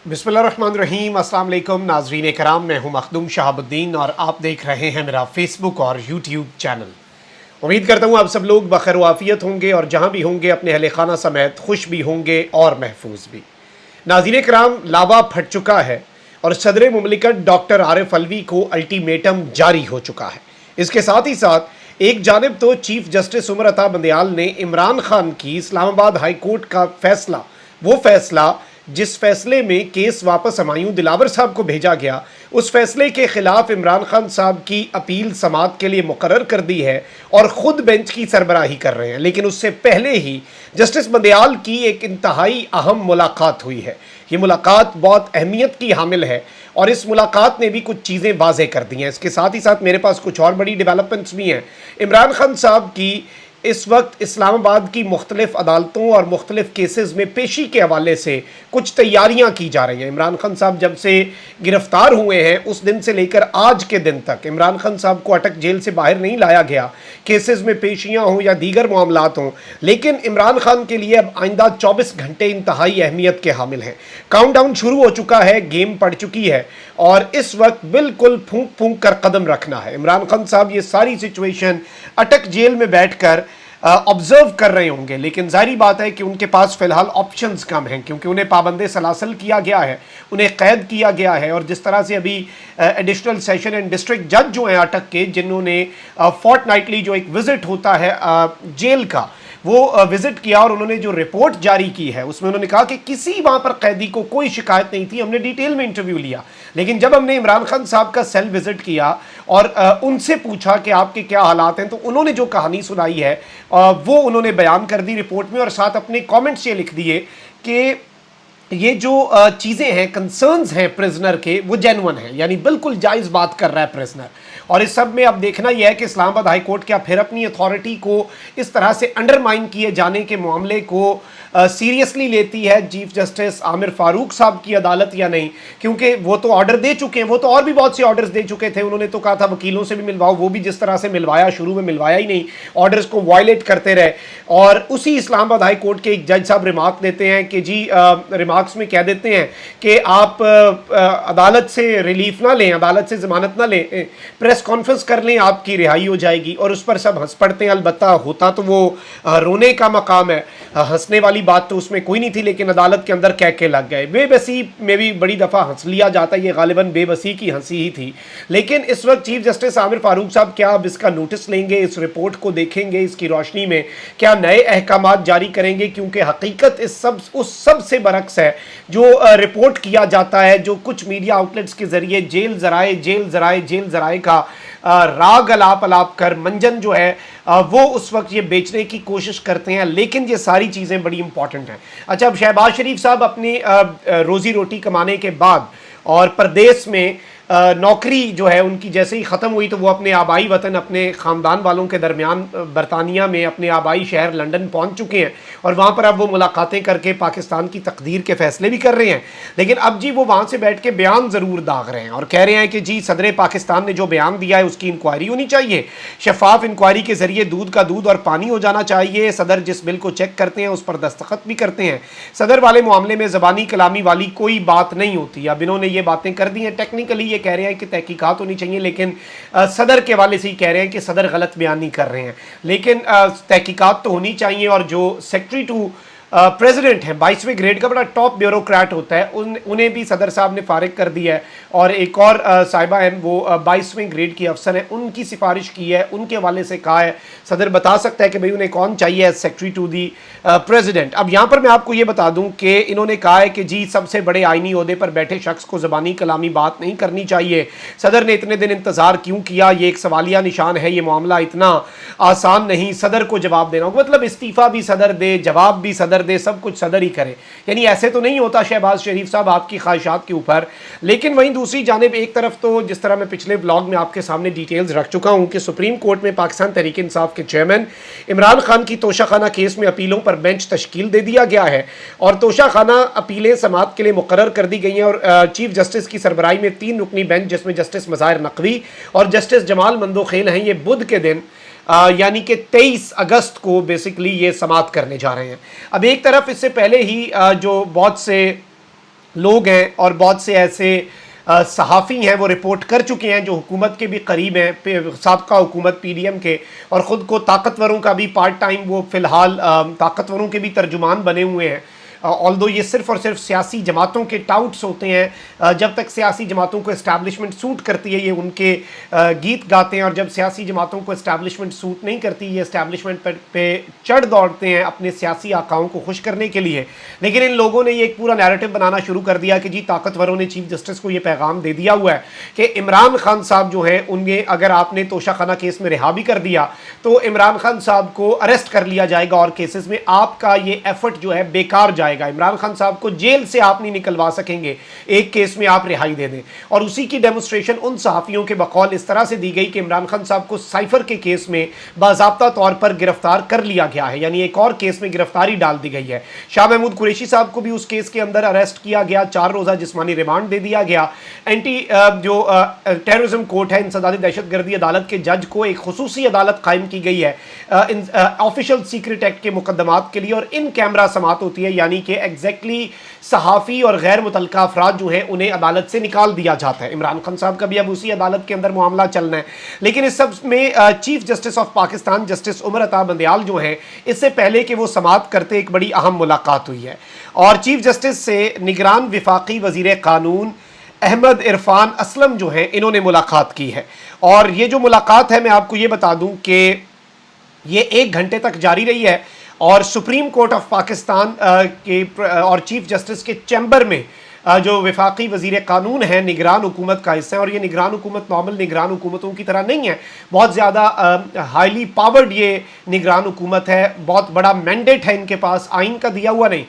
बिस्मिल्लाहिर्रहमानिर्रहीम। अस्सलाम वालेकुम नाज़रीन कराम, मैं हूं मखदूम शहाबुद्दीन और आप देख रहे हैं मेरा फेसबुक और यूट्यूब चैनल। उम्मीद करता हूं आप सब लोग बखैर वाफियत होंगे और जहां भी होंगे अपने अहले खाना समेत खुश भी होंगे और महफूज भी। नाज़रीन कराम, लावा फट चुका है और सदर मुमलिकत डॉक्टर आरिफ अलवी को अल्टीमेटम जारी हो चुका है। इसके साथ ही साथ एक जानिब तो चीफ जस्टिस उमर अता बंदयाल ने इमरान खान की इस्लामाबाद हाई कोर्ट का फैसला, वो फैसला जिस फैसले में केस वापस हुमायूं दिलावर साहब को भेजा गया, उस फैसले के खिलाफ इमरान खान साहब की अपील समाअत के लिए मुकर्रर कर दी है और ख़ुद बेंच की सरबराही कर रहे हैं। लेकिन उससे पहले ही जस्टिस बंदयाल की एक इंतहाई अहम मुलाकात हुई है। ये मुलाकात बहुत अहमियत की हामिल है और इस मुलाकात ने भी कुछ चीज़ें वाज़ेह कर दी हैं। इसके साथ ही साथ मेरे पास कुछ और बड़ी डेवलपमेंट्स भी हैं। इमरान खान साहब की इस वक्त इस्लामाबाद की मुख्तलिफ अदालतों और मुख्तलिफ केसेस में पेशी के हवाले से कुछ तैयारियां की जा रही हैं। इमरान खान साहब जब से गिरफ्तार हुए हैं उस दिन से लेकर आज के दिन तक इमरान खान साहब को अटक जेल से बाहर नहीं लाया गया, केसेस में पेशियां हों या दीगर मामलात हों। लेकिन इमरान खान के लिए अब आइंदा 24 घंटे इंतहाई अहमियत के हामिल हैं। काउंटडाउन शुरू हो चुका है, गेम पड़ चुकी है और इस वक्त बिल्कुल फूंक फूंक कर कदम रखना है। इमरान खान साहब ये सारी सिचुएशन अटक जेल में बैठकर ऑब्जर्व कर रहे होंगे, लेकिन जाहिर बात है कि उनके पास फ़िलहाल ऑप्शंस कम हैं क्योंकि उन्हें पाबंद सलासल किया गया है, उन्हें कैद किया गया है। और जिस तरह से अभी एडिशनल सेशन एंड डिस्ट्रिक्ट जज जो हैं अटक के, जिन्होंने फोर्टनाइटली जो एक विज़िट होता है जेल का, वो विज़िट किया और उन्होंने जो रिपोर्ट जारी की है उसमें उन्होंने कहा कि किसी वहाँ पर कैदी को कोई शिकायत नहीं थी। हमने डिटेल में इंटरव्यू लिया, लेकिन जब हमने इमरान खान साहब का सेल विज़िट किया और उनसे पूछा कि आपके क्या हालात हैं, तो उन्होंने जो कहानी सुनाई है वो उन्होंने बयान कर दी रिपोर्ट में और साथ अपने कमेंट्स ये लिख दिए कि ये जो चीज़ें हैं, कंसर्न्स हैं प्रिजनर के, वो जेन्युइन हैं, यानी बिल्कुल जायज़ बात कर रहा है प्रिजनर। और इस सब में अब देखना यह है कि इस्लामाबाद हाई कोर्ट क्या फिर अपनी अथॉरिटी को इस तरह से अंडरमाइन किए जाने के मामले को सीरियसली लेती है चीफ जस्टिस आमिर फारूक साहब की अदालत या नहीं, क्योंकि वो तो ऑर्डर दे चुके हैं, वो तो और भी बहुत से ऑर्डर्स दे चुके थे। उन्होंने तो कहा था वकीलों से भी मिलवाओ, वो भी जिस तरह से मिलवाया, शुरू में मिलवाया ही नहीं, ऑर्डर्स को वायलेट करते रहे। और उसी इस्लामाबाद हाई कोर्ट के एक जज साहब रिमार्क देते हैं कि जी रिमार्क्स में कह देते हैं कि आप अदालत से रिलीफ ना लें, अदालत से ज़मानत ना लें, प्रेस कॉन्फ्रेंस कर लें, आपकी रिहाई हो जाएगी। और उस पर सब हंस पड़ते हैं। अलबत्ता होता तो वो रोने का मकाम है, हंसने वाली बात तो उसमें कोई नहीं थी, लेकिन अदालत के अंदर कह के लग गए। बेबसी में भी बड़ी दफ़ा हंस लिया जाता है, ये गालिबन बेबसी की हंसी ही थी। लेकिन इस वक्त चीफ जस्टिस आमिर फारूक साहब क्या अब इसका नोटिस लेंगे, इस रिपोर्ट को देखेंगे, इसकी रोशनी में क्या नए अहकामात जारी करेंगे? क्योंकि हकीकत उस सब से बरक्स है जो रिपोर्ट किया जाता है, जो कुछ मीडिया आउटलेट्स के जरिए जेल जराए का राग अलाप कर मंजन जो है वो उस वक्त ये बेचने की कोशिश करते हैं। लेकिन ये सारी चीज़ें बड़ी इंपॉर्टेंट हैं। अच्छा, अब शहबाज शरीफ साहब अपनी रोज़ी रोटी कमाने के बाद और परदेश में नौकरी जो है उनकी जैसे ही ख़त्म हुई तो वो अपने आबाई वतन, अपने ख़ानदान वालों के दरमियान बरतानिया में अपने आबाई शहर लंदन पहुंच चुके हैं और वहाँ पर अब वो मुलाकातें करके पाकिस्तान की तकदीर के फ़ैसले भी कर रहे हैं। लेकिन अब जी वो वहाँ से बैठ के बयान ज़रूर दाग रहे हैं और कह रहे हैं कि जी सदर पाकिस्तान ने जो बयान दिया है उसकी इंक्वायरी होनी चाहिए, शफाफ इंक्वायरी के ज़रिए दूध का दूध और पानी हो जाना चाहिए। सदर जिस बिल को चेक करते हैं उस पर दस्तखत भी करते हैं। सदर वाले मामले में ज़बानी कलामी वाली कोई बात नहीं होती। अब इन्होंने ये बातें कर दी हैं। टेक्निकली ये कह रहे हैं कि तहकीकात होनी चाहिए, लेकिन सदर के वाले से ही कह रहे हैं कि सदर गलत बयान नहीं कर रहे हैं, लेकिन तहकीकात तो होनी चाहिए। और जो सेक्रेटरी टू प्रेसिडेंट है 22वें ग्रेड का बड़ा टॉप ब्यूरोक्रेट होता है, उन्हें भी सदर साहब ने फारिग कर दिया है। और एक और साहिबा हैं वो 22वें ग्रेड की अफसर हैं, उनकी सिफारिश की है, उनके हवाले से कहा है सदर बता सकता है कि भाई उन्हें कौन चाहिए as secretary to the president. अब यहाँ पर मैं आपको ये बता दूँ कि इन्होंने कहा है कि जी सबसे बड़े आइनी ओहदे पर बैठे शख्स को ज़बानी कलामी बात नहीं करनी चाहिए। सदर ने इतने दिन इंतज़ार क्यों किया, ये एक सवालिया निशान है, ये मामला इतना आसान नहीं सदर को जवाब देना। मतलब इस्तीफ़ा भी सदर दे, जवाब भी सदर दे, सब कुछ सदर ही करे। यानी ऐसे तो नहीं होता शहबाज शरीफ साहब आपकी ख्वाहिशात के ऊपर। लेकिन वहीं दूसरी जानिब एक तरफ तो जिस तरह मैं पिछले ब्लॉग में आपके सामने डिटेल्स रख चुका हूं कि सुप्रीम कोर्ट में पाकिस्तान तहरीक इंसाफ के चेयरमैन इमरान खान की तोशाखाना केस में अपीलों पर बेंच तश्कील दे दिया गया है और तोशाखाना अपीलें समाअत के लिए मुकर्रर कर दी गई हैं। और चीफ जस्टिस की सरबराही में 3 रुकनी बेंच जिसमें जस्टिस मज़ाहिर नकवी और जस्टिस जमाल मंदोखेल हैं, ये बुध के दिन यानी कि 23 अगस्त को बेसिकली ये समाप्त करने जा रहे हैं। अब एक तरफ इससे पहले ही जो बहुत से لوگ ہیں اور بہت سے ایسے صحافی ہیں وہ رپورٹ کر چکے ہیں جو حکومت کے بھی قریب ہیں، سابقہ حکومت پی ڈی ایم کے، اور خود کو طاقتوروں کا بھی پارٹ ٹائم وہ فی الحال طاقتوروں کے بھی ترجمان بنے ہوئے ہیں۔ آلدو یہ صرف اور صرف سیاسی جماعتوں کے ٹاؤٹس ہوتے ہیں، جب تک سیاسی جماعتوں کو اسٹیبلشمنٹ سوٹ کرتی ہے یہ ان کے گیت گاتے ہیں، اور جب سیاسی جماعتوں کو اسٹیبلشمنٹ سوٹ نہیں کرتی یہ اسٹیبلشمنٹ پہ چڑھ دوڑتے ہیں اپنے سیاسی آقاؤں کو خوش کرنے کے لیے۔ لیکن ان لوگوں نے یہ ایک پورا نیریٹو بنانا شروع کر دیا کہ جی طاقتوروں نے چیف جسٹس کو یہ پیغام دے دیا ہوا ہے کہ عمران خان صاحب جو ہیں انہیں اگر آپ نے توشہ خانہ کیس میں رہا بھی کر دیا تو عمران خان صاحب کو اریسٹ کر لیا جائے گا اور کیسز میں آپ کا یہ ایفرٹ جو ہے بیکار جائے گا، عمران خان صاحب کو جیل سے آپ نہیں نکلوا سکیں گے، ایک کیس میں آپ رہائی دے دیں۔ اور اسی کی ڈیمونسٹریشن ان صحافیوں کے بقول اس طرح سے دی گئی کہ عمران خان صاحب کو سائفر کے کیس میں باضابطہ طور پر گرفتار کر لیا گیا ہے، یعنی ایک اور کیس میں گرفتاری ڈال دی گئی ہے۔ شاہ محمود قریشی صاحب کو بھی اس کیس کے اندر اریسٹ کیا گیا، 4 روزہ جسمانی ریمانڈ دے دیا گیا۔ اینٹی جو ٹیررزم کورٹ ہے، انسدادی دہشت گردی عدالت کے جج کو ایک خصوصی عدالت قائم کی گئی ہے آفیشل سیکرٹ ایکٹ کے مقدمات کے لیے، اور ان کیمرہ سماعت ہوتی ہے، یعنی کہ ایگزیکٹلی صحافی اور غیر متعلقہ افراد جو ہیں انہیں عدالت سے نکال دیا جاتا ہے۔ عمران خان صاحب کا بھی اب اسی عدالت کے اندر معاملہ چلنا ہے۔ لیکن اس سب میں chief justice of Pakistan justice Umar Ata Bandial جو ہیں، اس سے پہلے کہ وہ سماعت کرتے ایک بڑی اہم ملاقات ہوئی ہے، اور چیف جسٹس سے نگران وفاقی وزیر قانون احمد عرفان اسلم جو ہیں انہوں نے ملاقات کی ہے۔ اور یہ جو ملاقات ہے میں آپ کو یہ بتا دوں کہ یہ 1 گھنٹے تک جاری رہی ہے، اور سپریم کورٹ آف پاکستان کے اور چیف جسٹس کے چیمبر میں جو وفاقی وزیر قانون ہیں نگران حکومت کا حصہ ہے، اور یہ نگران حکومت نارمل نگران حکومتوں کی طرح نہیں ہے، بہت زیادہ ہائیلی پاورڈ یہ نگران حکومت ہے، بہت بڑا مینڈیٹ ہے ان کے پاس، آئین کا دیا ہوا نہیں،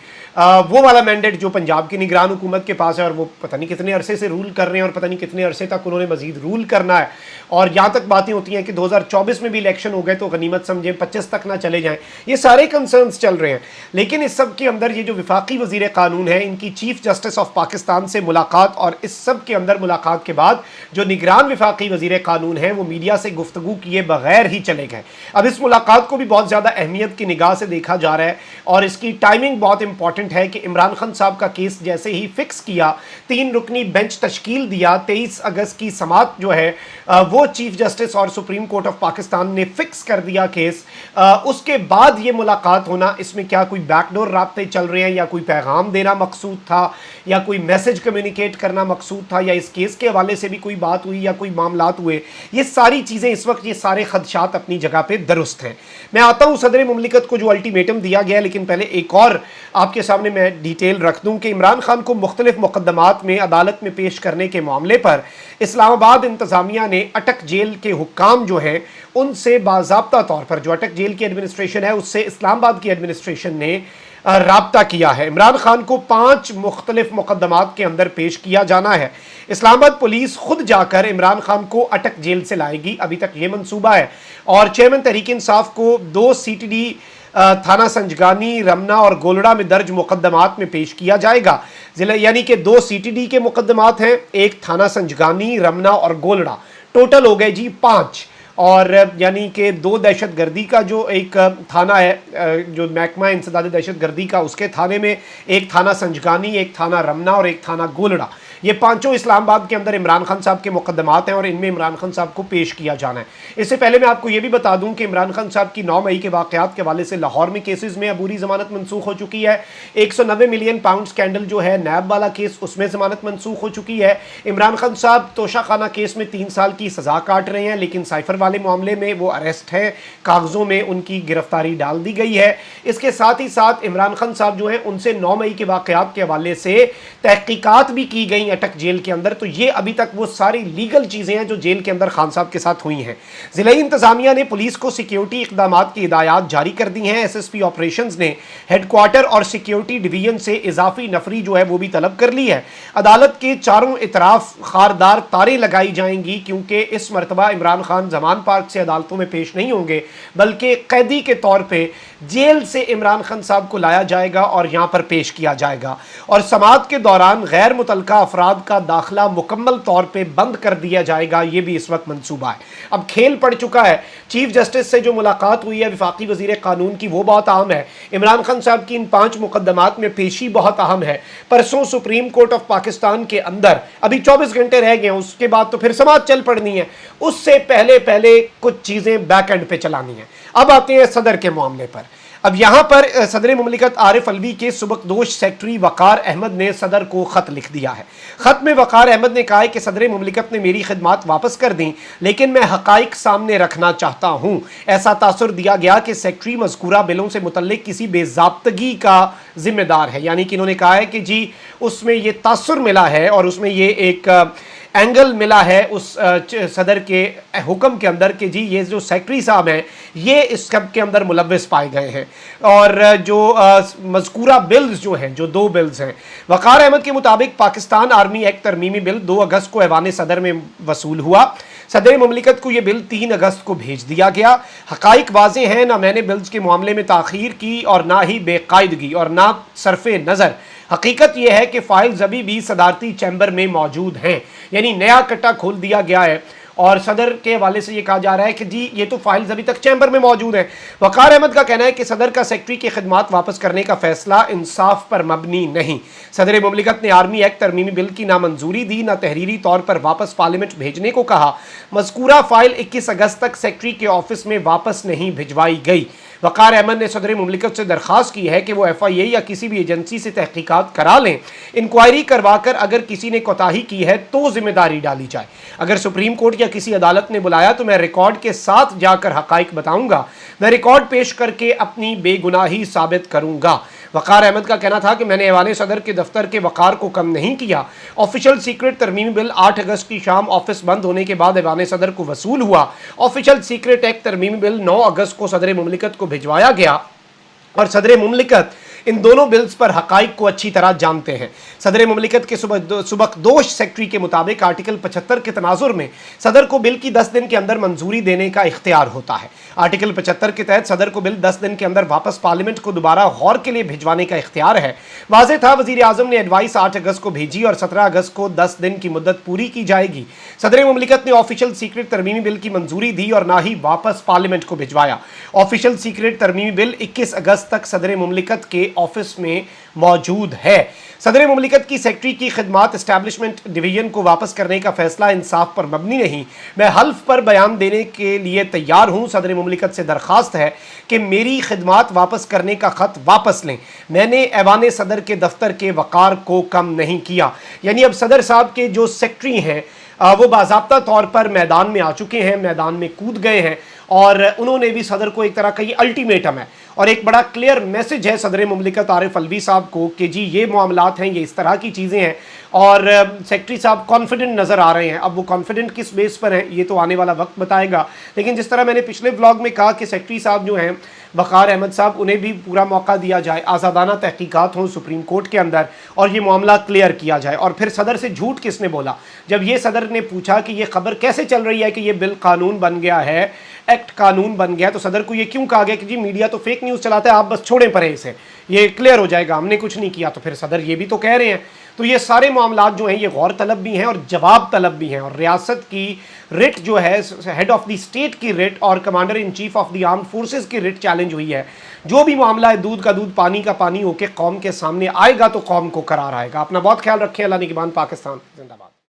وہ والا مینڈیٹ جو پنجاب کی نگران حکومت کے پاس ہے، اور وہ پتہ نہیں کتنے عرصے سے رول کر رہے ہیں اور پتہ نہیں کتنے عرصے تک انہوں نے مزید رول کرنا ہے۔ اور یہاں تک باتیں ہوتی ہیں کہ 2024 میں بھی الیکشن ہو گئے تو غنیمت سمجھیں 25 تک نہ چلے جائیں، یہ سارے کنسرنز چل رہے ہیں۔ لیکن اس سب کے اندر یہ جو وفاقی وزیر قانون ہے ان کی چیف جسٹس آف پاکستان سے ملاقات، اور اس سب کے اندر ملاقات کے بعد جو نگران وفاقی وزیر قانون ہیں وہ میڈیا سے گفتگو کیے بغیر ہی چلے گئے۔ اب اس ملاقات کو بھی بہت زیادہ اہمیت کی نگاہ سے دیکھا جا رہا ہے، اور اس کی ٹائمنگ بہت امپورٹنٹ ہے کہ عمران خان صاحب کا کیس جیسے ہی فکس کیا، 3 رکنی بینچ تشکیل دیا، 23 اگست کی سماعت جو ہے وہ چیف جسٹس اور سپریم کورٹ آف پاکستان نے فکس کر دیا کیس، اس کے بعد یہ ملاقات ہونا، اس میں کیا کوئی بیک ڈور رابطے چل رہے ہیں، یا کوئی پیغام دینا مقصود تھا، یا کوئی میسج کمیونیکیٹ کرنا مقصود تھا، یا اس کیس کے حوالے سے بھی کوئی بات ہوئی یا کوئی معاملات ہوئے، یہ ساری چیزیں اس وقت یہ سارے خدشات اپنی جگہ پہ درست ہیں۔ میں آتا ہوں صدر مملکت کو جو الٹیمیٹم دیا گیا ہے، لیکن پہلے ایک اور آپ کے سامنے میں ڈیٹیل رکھ دوں کہ عمران خان کو مختلف مقدمات میں عدالت میں پیش کرنے کے معاملے پر اسلام آباد انتظامیہ نے اٹک جیل کے حکام جو ہیں ان سے باضابطہ طور پر، جو اٹک جیل کی ایڈمنسٹریشن ہے اس سے اسلام آباد کی ایڈمنسٹریشن نے رابطہ کیا ہے۔ عمران خان کو 5 مختلف مقدمات کے اندر پیش کیا جانا ہے۔ اسلام آباد پولیس خود جا کر عمران خان کو اٹک جیل سے لائے گی، ابھی تک یہ منصوبہ ہے، اور چیئرمین تحریک انصاف کو 2 CTD تھانہ سنجگانی، رمنا اور گولڑا میں درج مقدمات میں پیش کیا جائے گا، یعنی کہ 2 CTD کے مقدمات ہیں، 1 تھانہ سنجگانی، رمنا اور گولڑا، ٹوٹل ہو گئے جی 5، اور یعنی کہ 2 دہشت گردی کا جو ایک تھانہ ہے جو محکمہ انسداد دہشت گردی کا، اس کے تھانے میں 1 تھانہ سنجگانی، 1 تھانہ رمنا اور 1 تھانہ گولڑا، یہ 5 اسلام آباد کے اندر عمران خان صاحب کے مقدمات ہیں، اور ان میں عمران خان صاحب کو پیش کیا جانا ہے۔ اس سے پہلے میں آپ کو یہ بھی بتا دوں کہ عمران خان صاحب کی 9 مئی کے واقعات کے حوالے سے لاہور میں کیسز میں عبوری ضمانت منسوخ ہو چکی ہے، 190 ملین پاؤنڈ سکینڈل جو ہے نیب والا کیس، اس میں ضمانت منسوخ ہو چکی ہے۔ عمران خان صاحب توشہ خانہ کیس میں 3 سال کی سزا کاٹ رہے ہیں، لیکن سائفر والے معاملے میں وہ اریسٹ ہیں، کاغذوں میں ان کی گرفتاری ڈال دی گئی ہے۔ اس کے ساتھ ہی ساتھ عمران خان صاحب جو ہیں ان سے 9 مئی کے واقعات کے حوالے سے تحقیقات بھی کی گئی اٹک جیل کے اندر، تو یہ ابھی تک وہ ساری لیگل چیزیں ہیں جو جیل کے اندر خان صاحب کے ساتھ ہوئی ہیں۔ ضلعی انتظامیہ نے پولیس کو سیکیورٹی اقدامات کی ہدایات جاری کر دی ہیں۔ SSP آپریشنز نے ہیڈ کوارٹر اور سیکیورٹی ڈویژن سے اضافی نفری جو ہے وہ بھی طلب کر لی ہے۔ عدالت کے چاروں اطراف خاردار تاریں لگائی جائیں گی، کیونکہ اس مرتبہ عمران خان زمان پارک سے عدالتوں میں پیش نہیں ہوں گے، بلکہ قیدی کے طور پہ جیل سے عمران خان صاحب کو لایا جائے گا اور یہاں پر پیش کیا جائے گا، اور سماعت کے دوران غیر متعلقہ افراد अफराद का दाखिला मुकम्मल तौर पर बंद कर दिया जाएगा, ये भी इस वक्त मंसूबा है। अब खेल पड़ चुका है। चीफ जस्टिस से जो मुलाकात हुई है वफाकी वज़ीर कानून की, वो बहुत अहम है। इमरान खान साहब की इन 5 मुकदमात में पेशी बहुत अहम है। परसों सुप्रीम कोर्ट ऑफ पाकिस्तान के अंदर अभी 24 घंटे रह गए हैं, उसके बाद तो फिर समाअत चल पड़नी है। उससे पहले पहले कुछ चीज़ें बैक एंड पे चलानी है। अब आते हैं सदर के मामले पर। अब यहाँ पर सदर मुमलिकत आरिफ अलवी के सुबकदोश सेक्रेटरी वकार अहमद ने सदर को ख़त लिख दिया है। ख़त में वकार अहमद ने कहा है कि सदर मुमलिकत ने मेरी खिदमात वापस कर दी, लेकिन मैं हक़ाइक़ सामने रखना चाहता हूँ। ऐसा तासुर दिया गया कि सेक्रेटरी मज़कूरा बिलों से मुतल्लिक किसी बेज़ाब्तगी का ज़िम्मेदार है। यानी कि इन्होंने कहा है कि जी उसमें ये तासुर मिला है और उसमें ये एक एंगल मिला है उस सदर के हुक्म के अंदर कि जी ये जो सेक्रेटरी साहब हैं ये इस सब के अंदर मुलव्वस पाए गए हैं। और जो मज़कूरा बिल्स जो हैं, जो 2 बिल्स हैं, वकार अहमद के मुताबिक पाकिस्तान आर्मी एक्ट तरमीमी बिल 2 अगस्त को ऐवान सदर में वसूल हुआ। सदर मुमलिकत को यह बिल 3 अगस्त को भेज दिया गया। हक़ाइक़ वाज़ेह हैं, ना मैंने बिल्स के मामले में ताख़ीर की और ना ही बेकायदगी और ना सरफ़े नज़र। हकीकत यह है कि फाइल्स अभी भी सदारती चैम्बर में मौजूद हैं। यानी नया कट्टा खोल दिया गया है और सदर के हवाले से ये कहा जा रहा है कि जी ये तो फाइल्स अभी तक चैम्बर में मौजूद हैं। वकार अहमद का कहना है कि सदर का सेक्रेटरी की खिदमात वापस करने का फैसला इंसाफ पर मबनी नहीं। सदर मुमलिकत ने आर्मी एक्ट तरमीमी बिल की ना मंजूरी दी, ना तहरीरी तौर पर वापस पार्लियामेंट भेजने को कहा। मज़कूरा फाइल 21 अगस्त तक सेक्रेटरी के ऑफिस में वापस नहीं भिजवाई गई। वकार अहमद ने सदर मुमलिकत से दरख्वास्त की है कि वो FIA या किसी भी एजेंसी से तहकीकात करा लें। इंक्वायरी करवा कर अगर किसी ने कोताही की है तो जिम्मेदारी डाली जाए। अगर सुप्रीम कोर्ट या किसी अदालत ने बुलाया तो मैं रिकॉर्ड के साथ जाकर हक़ाइक़ बताऊंगा। मैं रिकॉर्ड पेश करके अपनी बेगुनाही साबित करूंगा। वकार अहमद का कहना था कि मैंने ऐवान सदर के दफ्तर के वकार को कम नहीं किया। ऑफिशियल सीक्रेट तरमीमी बिल 8 अगस्त की शाम ऑफिस बंद होने के बाद ऐवान सदर को वसूल हुआ। ऑफिशियल सीक्रेट एक्ट तरमीमी बिल 9 अगस्त को सदर मुमलिकत को भिजवाया गया और सदर मुमलिकत इन दोनों बिल्स पर हक़ाइक़ को अच्छी तरह जानते हैं। सदर मुमलिकत के सुबकदोश सेक्रेटरी के मुताबिक आर्टिकल 75 के तनाजुर में सदर को बिल की 10 दिन के अंदर मंजूरी देने का इख्तियार होता है। आर्टिकल 75 के तहत सदर को बिल 10 दिन के अंदर वापस पार्लियामेंट को दोबारा गौर के लिए भिजवाने का इख्तियार है। वाज़ेह था वज़ीर आज़म ने एडवाइस 8 अगस्त को भेजी और 17 अगस्त को 10 दिन की मुद्दत पूरी की जाएगी। सदर मुमलिकत ने ऑफिशियल सीक्रेट तरमीमी बिल की मंजूरी दी और ना ही वापस पार्लियामेंट को भिजवाया। ऑफिशियल सीक्रेट तरमीमी बिल 21 अगस्त तक सदर मुमलिकत के ऑफिस में मौजूद है। सदर मुमलिकत की सेक्रेटरी की खिदमात एस्टैब्लिशमेंट डिवीजन को वापस करने का फैसला इंसाफ पर मबनी नहीं। मैं हल्फ पर बयान देने के लिए तैयार हूँ। सदर मुमलिकत से दरख्वास्त है कि मेरी खिदमात वापस करने का ख़त वापस लें। मैंने ऐवान सदर के दफ्तर के वकार को कम नहीं किया। यानी अब सदर साहब के जो सेक्रेटरी हैं वो बाज़ाब्ता तौर पर मैदान में आ चुके हैं, मैदान में कूद गए हैं और उन्होंने भी सदर को एक तरह का ये अल्टीमेटम है और एक बड़ा क्लियर मैसेज है सदर मुमलिकत आरिफ अलवी साहब को कि जी ये मामलात हैं, ये इस तरह की चीज़ें हैं और सेक्रेटरी साहब कॉन्फिडेंट नज़र आ रहे हैं। अब वो कॉन्फिडेंट किस बेस पर हैं ये तो आने वाला वक्त बताएगा। लेकिन जिस तरह मैंने पिछले व्लॉग में कहा कि सेक्रेटरी साहब जो हैं वकार अहमद साहब, उन्हें भी पूरा मौका दिया जाए, आज़ादाना तहकीकात हों सुप्रीम कोर्ट के अंदर और ये मामला क्लियर किया जाए। और फिर सदर से झूठ किसने बोला? जब ये सदर ने पूछा कि ये खबर कैसे चल रही है कि ये बिल कानून बन गया है, एक्ट कानून बन गया, तो सदर को ये क्यों कहा गया कि जी मीडिया तो फेक न्यूज़ चलाता है, आप बस छोड़ें परे इसे, ये क्लियर हो जाएगा, हमने कुछ नहीं किया। तो फिर सदर ये भी तो कह रहे हैं। तो ये सारे मामलात जो हैं ये गौर तलब भी हैं और जवाब तलब भी हैं। और रियासत की रिट जो है, हेड ऑफ द स्टेट की रिट और commander in chief of the armed forces की रिट चैलेंज हुई है। जो भी मामला है दूध का दूध पानी का पानी होकर कौम के सामने आएगा तो कौम को करार आएगा। अपना बहुत ख्याल रखें। अल्लाह निगहबान। पाकिस्तान जिंदाबाद।